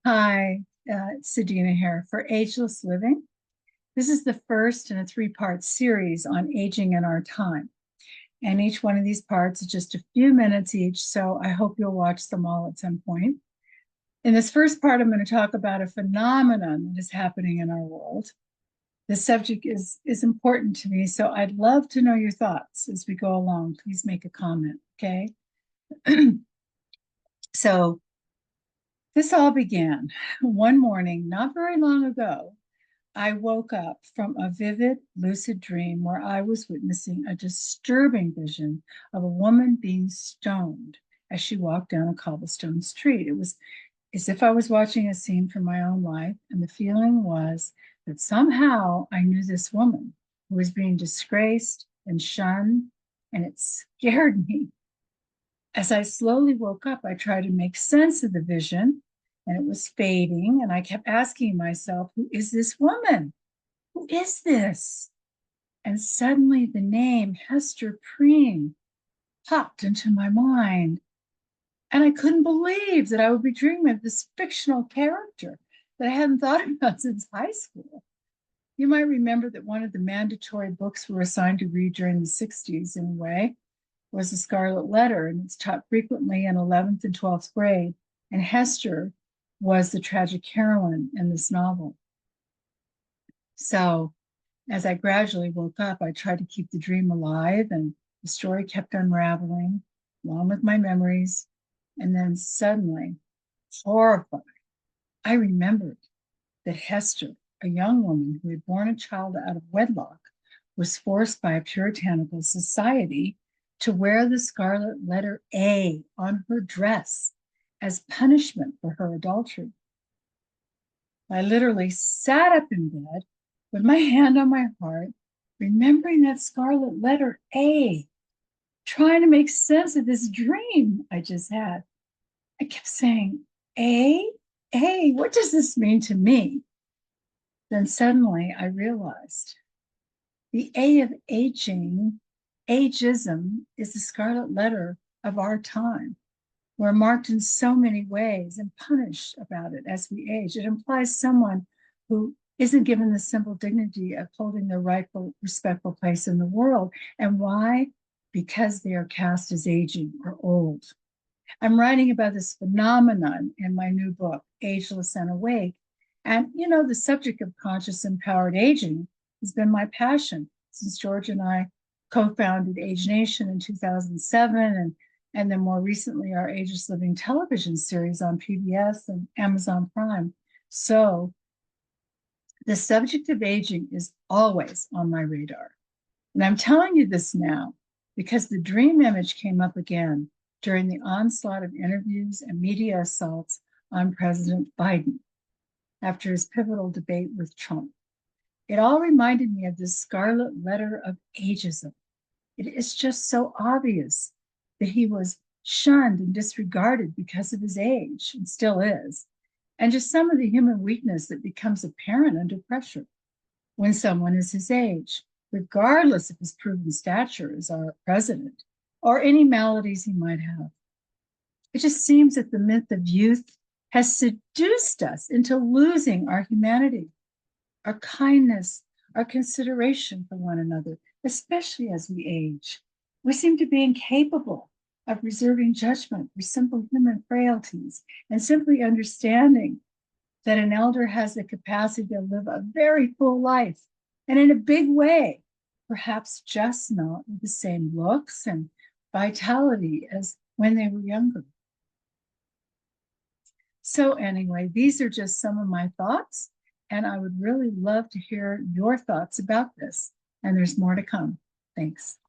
Hi, it's Sadina here for Ageless Living. This is the first in a three-part series on aging in our time. And each one of these parts is just a few minutes each, so I hope you'll watch them all at some point. In this first part, I'm going to talk about a phenomenon that is happening in our world. The subject is important to me, so I'd love to know your thoughts as we go along. Please make a comment, okay? So this all began one morning not very long ago. I woke up from a vivid, lucid dream where I was witnessing a disturbing vision of a woman being stoned as she walked down a cobblestone street. It was as if I was watching a scene from my own life, and the feeling was that somehow I knew this woman who was being disgraced and shunned, and it scared me. As I slowly woke up, I tried to make sense of the vision, and it was fading, and I kept asking myself, who is this woman? Who is this? And suddenly the name Hester Preen popped into my mind. And I couldn't believe that I would be dreaming of this fictional character that I hadn't thought about since high school. You might remember that one of the mandatory books we were assigned to read during the 60s, in a way, was The Scarlet Letter, and it's taught frequently in 11th and 12th grade. And Hester was the tragic heroine in this novel. So as I gradually woke up, I tried to keep the dream alive, and the story kept unraveling along with my memories. And then suddenly, horrified, I remembered that Hester, a young woman who had borne a child out of wedlock, was forced by a puritanical society to wear the scarlet letter A on her dress as punishment for her adultery. I literally sat up in bed with my hand on my heart, remembering that scarlet letter A, trying to make sense of this dream I just had. I kept saying, A, what does this mean to me? Then suddenly I realized the A of aging, ageism, is the scarlet letter of our time. We're marked in so many ways and punished about it as we age. It implies someone who isn't given the simple dignity of holding their rightful, respectful place in the world. And why? Because they are cast as aging or old. I'm writing about this phenomenon in my new book, Ageless and Awake. And, the subject of conscious empowered aging has been my passion since George and I co-founded AgeNation in 2007, and then more recently our Ageless Living television series on PBS and Amazon Prime. So the subject of aging is always on my radar. And I'm telling you this now because the dream image came up again during the onslaught of interviews and media assaults on President Biden after his pivotal debate with Trump. It all reminded me of this scarlet letter of ageism. It is just so obvious that he was shunned and disregarded because of his age, and still is, and just some of the human weakness that becomes apparent under pressure when someone is his age, regardless of his proven stature as our president or any maladies he might have. It just seems that the myth of youth has seduced us into losing our humanity, our kindness, our consideration for one another, especially as we age. We seem to be incapable of reserving judgment for simple human frailties and simply understanding that an elder has the capacity to live a very full life and in a big way, perhaps just not with the same looks and vitality as when they were younger. So anyway, these are just some of my thoughts, and I would really love to hear your thoughts about this. And there's more to come. Thanks.